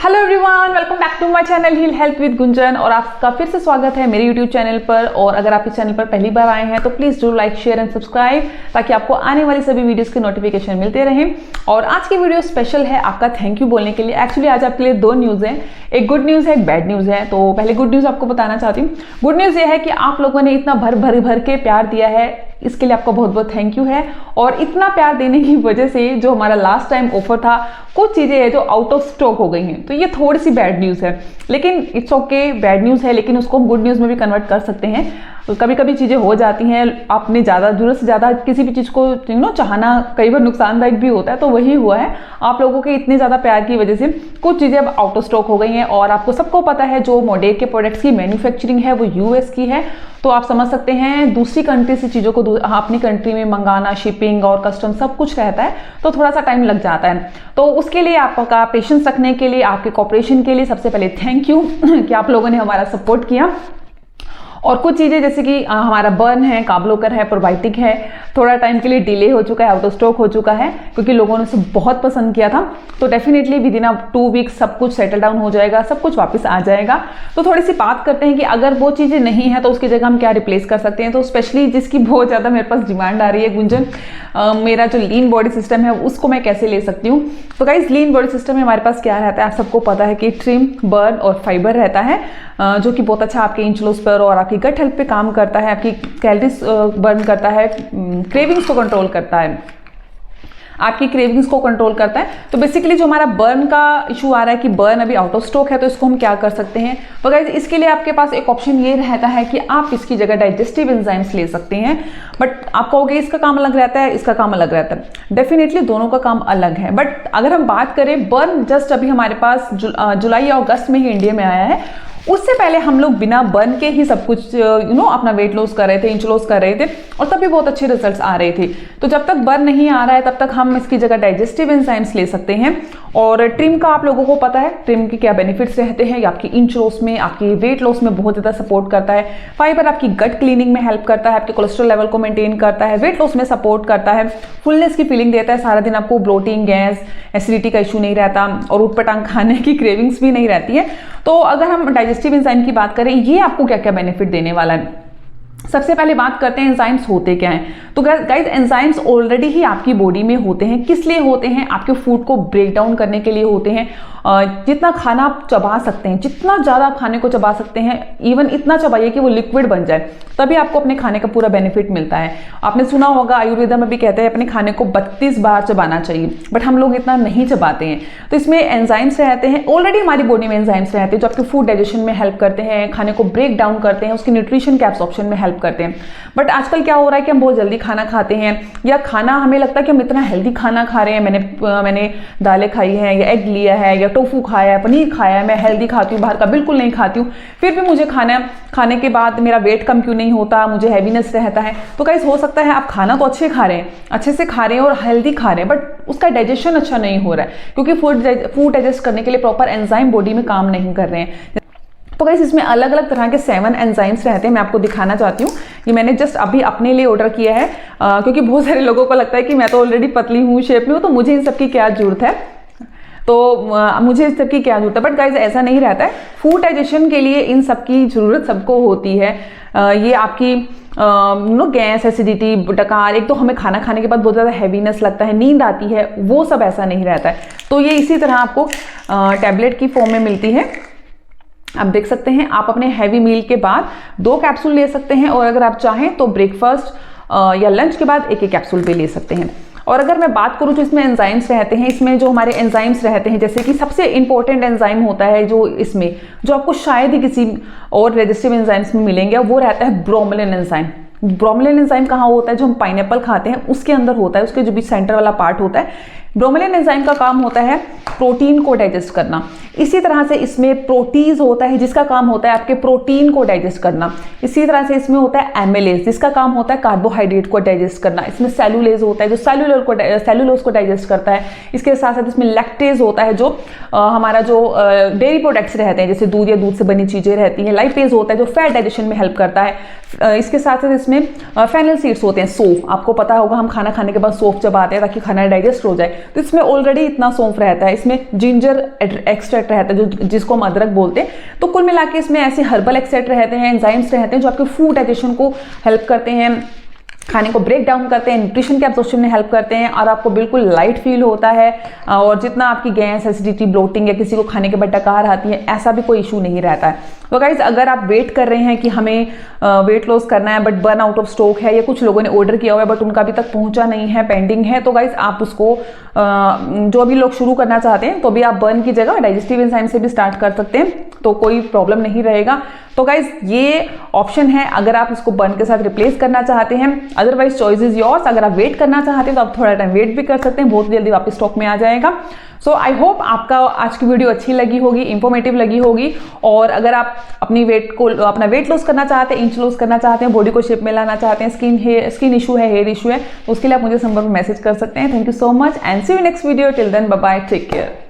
Hello everyone, welcome back to my channel heal health with Gunjan. और आपका फिर से स्वागत है मेरे यूट्यूब चैनल पर। और अगर आप इस चैनल पर पहली बार आए हैं तो please do like, share and subscribe, ताकि आपको आने वाली सभी वीडियोस के नोटिफिकेशन मिलते रहें। और आज की वीडियो स्पेशल है आपका थैंक यू बोलने के लिए। एक्चुअली आज आपके लिए दो न्यूज़ हैं, एक गुड न्यूज़ है, एक बैड न्यूज़ है। तो पहले गुड न्यूज़ आपको बताना चाहती हूँ। गुड न्यूज़ ये है कि आप लोगों ने इतना भर के प्यार दिया है, इसके लिए आपका बहुत बहुत थैंक यू है। और इतना प्यार देने की वजह से जो हमारा लास्ट टाइम ऑफर था, कुछ चीज़ें हैं जो आउट ऑफ स्टॉक हो गई हैं, तो ये थोड़ी सी बैड न्यूज़ है। लेकिन इट्स ओके, बैड न्यूज़ है लेकिन उसको हम गुड न्यूज़ में भी कन्वर्ट कर सकते हैं। तो कभी कभी चीज़ें हो जाती हैं, आपने ज़्यादा जरूरत से ज़्यादा किसी भी चीज़ को चाहना कई बार नुकसानदायक भी होता है। तो वही हुआ है, आप लोगों के इतने ज़्यादा प्यार की वजह से कुछ चीज़ें अब आउट ऑफ स्टॉक हो गई हैं। और आपको सबको पता है जो मोडेक के प्रोडक्ट्स की मैन्युफैक्चरिंग है वो यूएस की है। तो आप समझ सकते हैं दूसरी कंट्री से चीज़ों को अपनी कंट्री में मंगाना, शिपिंग और कस्टम सब कुछ रहता है, तो थोड़ा सा टाइम लग जाता है। तो उसके लिए आपका पेशेंस रखने के लिए, आपके कोऑपरेशन के लिए सबसे पहले थैंक यू कि आप लोगों ने हमारा सपोर्ट किया। और कुछ चीज़ें जैसे कि हमारा बर्न है, काब्लोकर है, प्रोबायोटिक है, थोड़ा टाइम के लिए डिले हो चुका है, आउट ऑफ स्टॉक हो चुका है, क्योंकि लोगों ने उसे बहुत पसंद किया था। तो डेफिनेटली विद इन 2 वीक्स सब कुछ सेटल डाउन हो जाएगा, सब कुछ वापस आ जाएगा। तो थोड़ी सी बात करते हैं कि अगर वो चीज़ें नहीं है तो उसकी जगह हम क्या रिप्लेस कर सकते हैं। तो स्पेशली जिसकी बहुत ज़्यादा मेरे पास डिमांड आ रही है, गुंजन, मेरा जो लीन बॉडी सिस्टम है उसको मैं कैसे ले सकती हूँ। तो गाइस, लीन बॉडी सिस्टम में हमारे पास क्या रहता है, आप सबको पता है कि ट्रिम, बर्न और फाइबर रहता है, जो कि बहुत अच्छा आपके इंच लॉस पर और आपकी गट हेल्थ पे काम करता है, आपकी कैलोरीज बर्न करता है, क्रेविंग्स को कंट्रोल करता है, आपकी क्रेविंग्स को कंट्रोल करता है। तो बेसिकली जो हमारा बर्न का इशू आ रहा है कि बर्न अभी आउट ऑफ स्टॉक है, तो इसको हम क्या कर सकते हैं। तो गाइस, इसके लिए आपके पास एक ऑप्शन ये रहता है कि आप इसकी जगह डाइजेस्टिव एंजाइम्स ले सकते हैं। बट आप कहोगे इसका काम अलग रहता है, इसका काम अलग रहता है। डेफिनेटली दोनों का काम अलग है। बट अगर हम बात करें, बर्न जस्ट अभी हमारे पास जुलाई या अगस्त में ही इंडिया में आया है। उससे पहले हम लोग बिना बर्न के ही सब कुछ अपना वेट लॉस कर रहे थे, इंच लॉस कर रहे थे, और तब भी बहुत अच्छे रिजल्ट्स आ रहे थे। तो जब तक बर्न नहीं आ रहा है तब तक हम इसकी जगह डाइजेस्टिव एंजाइम्स ले सकते हैं। और ट्रिम का आप लोगों को पता है ट्रिम के क्या बेनिफिट्स रहते हैं। ये आपकी इंच लॉस में, आपकी वेट लॉस में बहुत ज़्यादा सपोर्ट करता है। फाइबर आपकी गट क्लीनिंग में हेल्प करता है, आपके कोलेस्ट्रॉल लेवल को मेंटेन करता है, वेट लॉस में सपोर्ट करता है, फुलनेस की फीलिंग देता है, सारा दिन आपको ब्लोटिंग, गैस, एसिडिटी का इशू नहीं रहता, और ऊटपटांग खाने की क्रेविंग्स भी नहीं रहती है। तो अगर हम डाइजेस्टिव एंजाइम की बात करें, ये आपको क्या क्या बेनिफिट देने वाला है। सबसे पहले बात करते हैं एंजाइम्स होते क्या हैं। तो गाइस, एंजाइम्स ऑलरेडी ही आपकी बॉडी में होते हैं। किस लिए होते हैं? आपके फूड को ब्रेक डाउन करने के लिए होते हैं। जितना खाना आप चबा सकते हैं, जितना ज़्यादा आप खाने को चबा सकते हैं, इवन इतना चबाइए कि वो लिक्विड बन जाए, तभी आपको अपने खाने का पूरा बेनिफिट मिलता है। आपने सुना होगा आयुर्वेदा में भी कहते हैं अपने खाने को 32 बार चबाना चाहिए, बट हम लोग इतना नहीं चबाते हैं। तो इसमें एंजाइम्स रहते हैं, ऑलरेडी हमारी बॉडी में एंजाइम्स रहते हैं जो आपके फूड डाइजेशन में हेल्प करते हैं, खाने को ब्रेक डाउन करते हैं, उसकी न्यूट्रिशन के एब्सॉर्प्शन में हेल्प करते हैं। बट आजकल क्या हो रहा है कि हम बहुत जल्दी खाना खाते हैं, या खाना हमें लगता है कि हम इतना हेल्दी खाना खा रहे हैं, मैंने दालें खाई हैं, या एग लिया है, या टोफू खाया है, पनीर खाया है, मैं हेल्दी खाती हूँ, बाहर का बिल्कुल नहीं खाती हूँ, फिर भी मुझे खाने के बाद मेरा वेट कम क्यों नहीं होता, मुझे हैवीनेस रहता है। तो गाइस, हो सकता है आप खाना तो अच्छे खा रहे हैं, अच्छे से खा रहे हैं और हेल्दी खा रहे हैं, बट उसका डाइजेशन अच्छा नहीं हो रहा है, क्योंकि फूड डाइजेस्ट करने के लिए प्रॉपर एंजाइम बॉडी में काम नहीं कर रहे हैं। तो गाइस, इसमें अलग अलग तरह के 7 एंजाइम्स रहते हैं। मैं आपको दिखाना चाहती हूँ। ये मैंने जस्ट अभी अपने लिए ऑर्डर किया है, क्योंकि बहुत सारे लोगों को लगता है कि मैं तो ऑलरेडी पतली हूँ, शेप में हूँ, तो मुझे इन सब की क्या जरूरत है, तो मुझे इस सब की क्या जरूरत है। बट गाइस, ऐसा नहीं रहता है। फूड डाइजेशन के लिए इन सब की जरूरत सबको होती है। ये आपकी गैस, एसिडिटी, डकार, एक तो हमें खाना खाने के बाद बहुत ज़्यादा हैवीनेस लगता है, नींद आती है, वो सब ऐसा नहीं रहता है। तो ये इसी तरह आपको टैबलेट की फॉर्म में मिलती है। आप देख सकते हैं, आप अपने हैवी मील के बाद 2 कैप्सूल ले सकते हैं, और अगर आप चाहें तो ब्रेकफास्ट या लंच के बाद एक कैप्सूल भी ले सकते हैं। और अगर मैं बात करूं जो इसमें एंजाइम्स रहते हैं, इसमें जो हमारे एंजाइम्स रहते हैं, जैसे कि सबसे इंपॉर्टेंट एंजाइम होता है जो आपको शायद ही किसी और डाइजेस्टिव एंजाइम्स में मिलेंगे, वो रहता है ब्रोमेलिन एंजाइम। ब्रोमेलिन एंजाइम कहाँ होता है? जो हम पाइनएप्पल खाते हैं उसके अंदर होता है, उसके जो भी सेंटर वाला पार्ट होता है। ब्रोमेलिन एंजाइम का काम होता है प्रोटीन को डाइजेस्ट करना। इसी तरह से इसमें प्रोटीज होता है जिसका काम होता है आपके प्रोटीन को डाइजेस्ट करना। इसी तरह से इसमें होता है एमिलेज जिसका काम होता है कार्बोहाइड्रेट को डाइजेस्ट करना। इसमें सेलुलेज होता है जो सेलुलोज को डाइजेस्ट करता है। इसके साथ साथ इसमें लैक्टेज होता है जो हमारा जो डेयरी प्रोडक्ट्स रहते हैं जैसे दूध या दूध से बनी चीजें रहती हैं। लाइपेज होता है जो फैट डाइजेशन में हेल्प करता है। इसके साथ साथ इसमें फेनल सीड्स होते हैं, सौंफ। आपको पता होगा हम खाना खाने के बाद सौंफ चबाते हैं ताकि खाना डाइजेस्ट हो जाए। तो इसमें ऑलरेडी इतना सौंफ रहता है, इसमें जिंजर एक्सट्रैक्ट रहता है जो जिसको हम अदरक बोलते हैं। तो कुल मिला के इसमें ऐसे हर्बल एक्सट्रैक्ट रहते हैं, एंजाइम्स रहते हैं जो आपके फूड डाइजेशन को हेल्प करते हैं, खाने को ब्रेक डाउन करते हैं, न्यूट्रिशन के एब्जॉर्प्शन में हेल्प करते हैं और आपको बिल्कुल लाइट फील होता है। और जितना आपकी गैस, एसिडिटी, ब्लोटिंग या किसी को खाने के बाद डकार आती है, ऐसा भी कोई इशू नहीं रहता है। तो गाइज अगर आप वेट कर रहे हैं कि हमें वेट लॉस करना है but burn out of stock है, या कुछ लोगों ने ऑर्डर किया हुआ है बट उनका अभी तक पहुंचा नहीं है, पेंडिंग है, तो गाइज आप उसको जो अभी लोग शुरू करना चाहते हैं तो भी आप बर्न की जगह डाइजेस्टिव एंजाइम से भी स्टार्ट कर सकते हैं, तो कोई प्रॉब्लम नहीं रहेगा। तो गाइज ये ऑप्शन है अगर आप इसको बर्न के साथ रिप्लेस करना चाहते हैं। Otherwise choice is yours. अगर आप वेट करना चाहते हैं तो आप थोड़ा टाइम वेट भी कर सकते हैं, बहुत जल्दी वापस स्टॉक में आ जाएगा। सो आई होप आपका आज की वीडियो अच्छी लगी होगी, इंफॉर्मेटिव लगी होगी। और अगर आप अपना वेट लॉस करना चाहते हैं, इंच लॉस करना चाहते हैं, बॉडी को शेप में लाना चाहते हैं, स्किन इशू है, हेयर इशू है, तो उसके लिए आप मुझे नंबर पर मैसेज कर सकते हैं। Thank you so much and see you next video. Till then bye bye, take care.